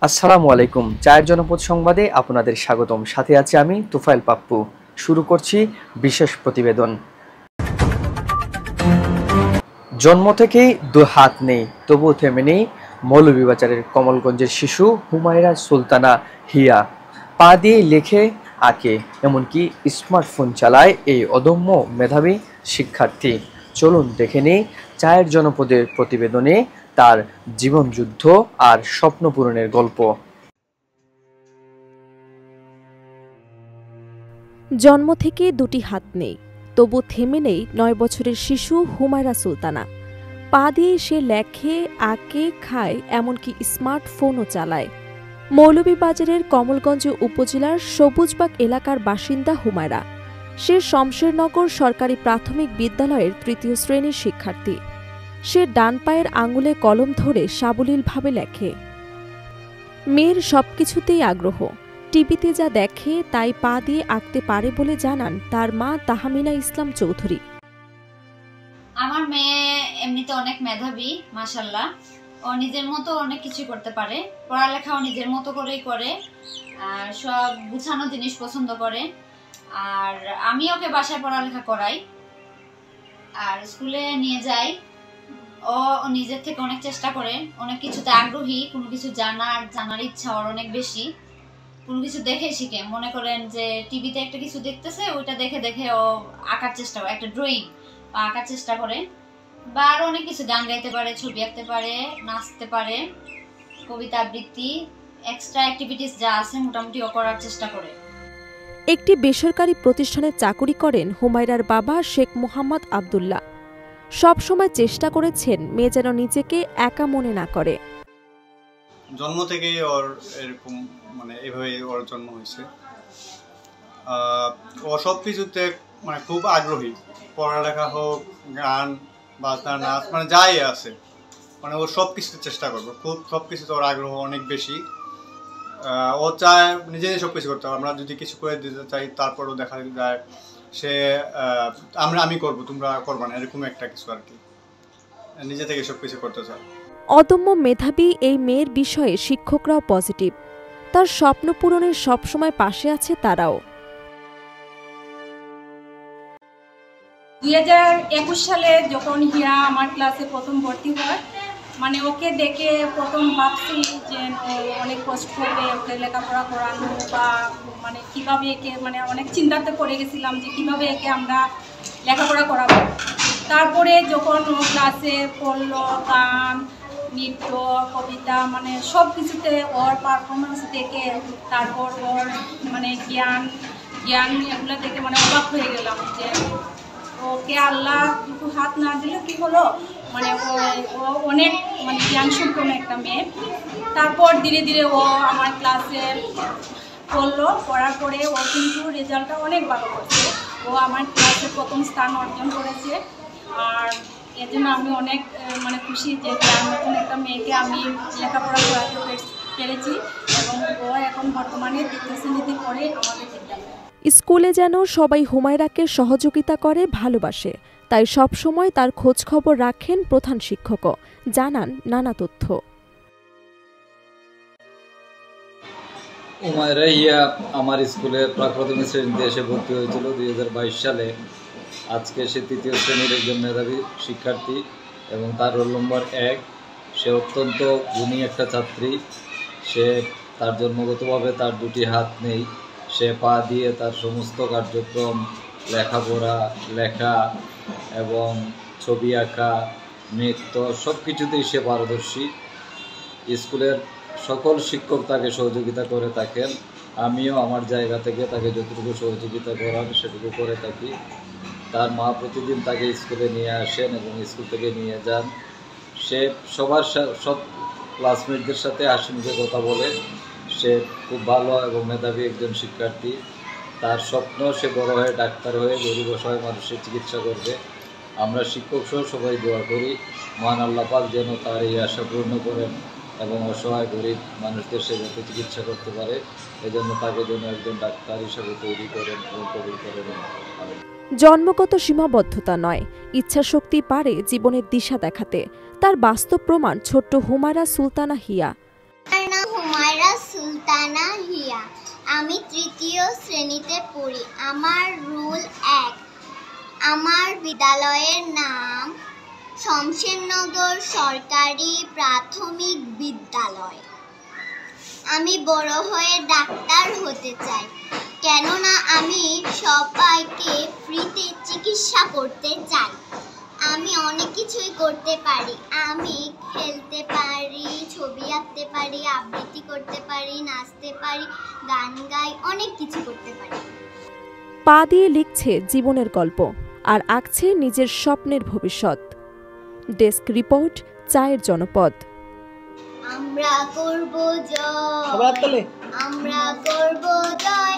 আসসালামু আলাইকুম। চায়ের জনপদ সংবাদে আপনাদের স্বাগতম। সাথে আছি আমি তুফাইল পাপ্পু। শুরু করছি বিশেষ প্রতিবেদন। জন্ম থেকেই দু হাত নেই, তবুও থেমে নেই মৌলভীবাজারের কমলগঞ্জের শিশু হুমায়রা সুলতানা হিয়া। পা দিয়ে লেখে, আঁকে, এমনকি স্মার্টফোন চালায় এই অদম্য মেধাবী শিক্ষার্থী। চলুন দেখে নেই চায়ের জনপদের প্রতিবেদনে তার জীবনযুদ্ধ আর স্বপ্ন পূরণের গল্প। জন্ম থেকে দুটি হাত নেই, তবু থেমে নেই ৯ বছরের শিশু হুমায়রা সুলতানা। পা দিয়ে সে লেখে, আঁকে, খায়, এমনকি স্মার্টফোনও চালায়। মৌলভীবাজারের কমলগঞ্জ উপজেলার সবুজবাগ এলাকার বাসিন্দা হুমায়রা। সে শমশেরনগর সরকারি প্রাথমিক বিদ্যালয়ের ৩য় শ্রেণীর শিক্ষার্থী। সে ডান পায়ের আঙুলে কলম ধরে সাবলীলভাবে লেখে। মেয়ের সবকিছুতেই আগ্রহ। টিভিতে যা দেখে তাই পা দিয়ে আঁকতে পারে বলে জানান তার মা তাহমিনা ইসলাম চৌধুরী। আমার মেয়ে এমনিতে অনেক মেধাবী, মাশাআল্লাহ। ও নিজের মতো অনেক কিছু করতে পারে, পড়ালেখাও নিজের মতো করেই করে, আর সব গুছানো জিনিস পছন্দ করে। আর আমি ওকে বাসায় পড়ালেখা করাই আর স্কুলে নিয়ে যাই। ও নিজের থেকে অনেক চেষ্টা করে, অনেক কিছুতে আগ্রহী, কোনো কিছু জানার ইচ্ছা ওর অনেক বেশি। কোনো কিছু দেখে শিখে, মনে করেন যে টিভিতে একটা কিছু দেখতেছে, ওইটা দেখে দেখে ও আঁকার চেষ্টা করে, একটা ড্রয়িং আঁকার চেষ্টা করে। বা আরো অনেক কিছু, গান গাইতে পারে, ছবি আঁকতে পারে, নাচতে পারে, কবিতা আবৃত্তি, এক্সট্রা অ্যাক্টিভিটিস যা আছে মোটামুটি ও করার চেষ্টা করে। একটি বেসরকারি প্রতিষ্ঠানে চাকুরি করেন হুমায়রার বাবা শেখ মোহাম্মদ আবদুল্লাহ। সবসময় চেষ্টা করেছেন মেয়ে যেন নিজেকে একা মনে না করে। জন্ম থেকেই ওর এরকম এভাবে ওর জন্ম হয়েছে। ও সব কিছুতে খুব আগ্রহী, পড়ালেখা হোক, গান বাজনা, নাচ, যাই আছে ও সব কিছুতে চেষ্টা করবে, খুব সব কিছুতে ওর আগ্রহ অনেক বেশি। ও চায় নিজেই সব কিছু করতে হবে। আমরা যদি কিছু করে দিতে চাই, তারপরও দেখা যায় সে আমি করবো, তোমরা করবা না, এরকম একটা কিছু আর কি, নিজে থেকে সব কিছু করতে চায়। অদম্য মেধাবী এই মেয়ের বিষয়ে শিক্ষকরাও পজিটিভ। তার স্বপ্ন পূরণের সবসময় পাশে আছে তারাও। 2021 সালে যখন হিয়া আমার ক্লাসে প্রথম ভর্তি হয়, ওকে দেখে প্রথম ভাবছি যে অনেক কষ্ট করবে, ওকে লেখাপড়া করানো বা কীভাবে একে অনেক চিন্তাতে পড়ে গেছিলাম যে কীভাবে একে আমরা লেখাপড়া করাবো। তারপরে যখন ও ক্লাসে পড়লো, গান, নৃত্য, কবিতা, সব কিছুতে ওর পারফরমেন্স দেখে, তারপর ওর জ্ঞান এগুলো দেখে অবাক হয়ে গেলাম যে ওকে আল্লাহ দুটো হাত না দিলে কি হলো, ও অনেক জ্ঞান সম্পন্ন একটা মেয়ে। তারপর ধীরে ধীরে ও আমার ক্লাসে পড়লো, পড়ার পরে ও কিন্তু রেজাল্টটা অনেক ভালো করছে। ও আমার ক্লাসে প্রথম স্থান অর্জন করেছে। আর এর জন্য আমি অনেক খুশি যে নতুন একটা মেয়েকে আমি লেখাপড়া করাতে পেরেছি এবং ও এখন বর্তমানে 3য় শ্রেণীতে পড়ে আমাদের বিদ্যালয়ে। স্কুলে যেন সবাই হুমায়রাকে সহযোগিতা করে, ভালোবাসে, তাই সবসময় তার খোঁজ খবর রাখেন প্রধান শিক্ষকও, জানান নানা তথ্য। হুমায়রা হিয়া আমার স্কুলে প্রাক-প্রাথমিক শ্রেণীতে এসে ভর্তি হয়েছিল 2022 সালে। আজকে সে 3য় শ্রেণীর একজন মেধাবী শিক্ষার্থী এবং তার রোল নম্বর 1। সে অত্যন্ত গুণী একটা ছাত্রী। সে তার জন্মগতভাবে তার দুটি হাত নেই। সে পা দিয়ে তার সমস্ত কার্যক্রম, লেখাপড়া, লেখা এবং ছবি আঁকা, নৃত্য, সব কিছুতেই সে পারদর্শী। স্কুলের সকল শিক্ষক তাকে সহযোগিতা করে থাকেন। আমিও আমার জায়গা থেকে তাকে যতটুকু সহযোগিতা করার সেটুকু করে থাকি। তার মা প্রতিদিন তাকে স্কুলে নিয়ে আসেন এবং স্কুল থেকে নিয়ে যান। সে সব ক্লাসমেটদের সাথে হাসি মুখে কথা বলে। সে খুব ভালো এবং মেধাবী একজন শিক্ষার্থী। তার স্বপ্ন সে বড় হয়ে ডাক্তার হয়ে গরিব অসহায় মানুষের চিকিৎসা করবে। আমরা শিক্ষক সহ সবাই দোয়া করি মহান আল্লাহ পাক যেন তার এই আশা পূর্ণ করেন এবং অসহায় গরিব মানুষদের সে যাতে চিকিৎসা করতে পারে, এজন্য তাকে যেন একজন ডাক্তার হিসেবে তৈরি করেন এবং কবুল করেন। জন্মগত সীমাবদ্ধতা নয়, ইচ্ছাশক্তি পারে জীবনের দিশা দেখাতে। তার বাস্তব প্রমাণ ছোট্ট হুমায়রা সুলতানা হিয়া। আমার নাম হুমায়রা সুলতানা হিয়া। আমি তৃতীয় শ্রেণীতে পড়ি। আমার রুল 1। আমার বিদ্যালয়ের নাম শমশেরনগর সরকারি প্রাথমিক বিদ্যালয়। আমি বড় হয়ে ডাক্তার হতে চাই, কেননা আমি সবাইকে ফ্রিতে চিকিৎসা করতে চাই। আমি অনেক কিছুই করতে পারি। আমি খেলতে পারি, ছবি আঁকতে পারি, আবৃত্তি করতে পারি, নাচতে পারি, গান গাই, অনেক কিছু করতে পারি। পা দিয়ে লিখছে জীবনের গল্প আর আঁকছে নিজের স্বপ্নের ভবিষ্যৎ। ডেস্ক রিপোর্ট, চায়ের জনপদ। আমরা করব জয়, আমরা করব জয়।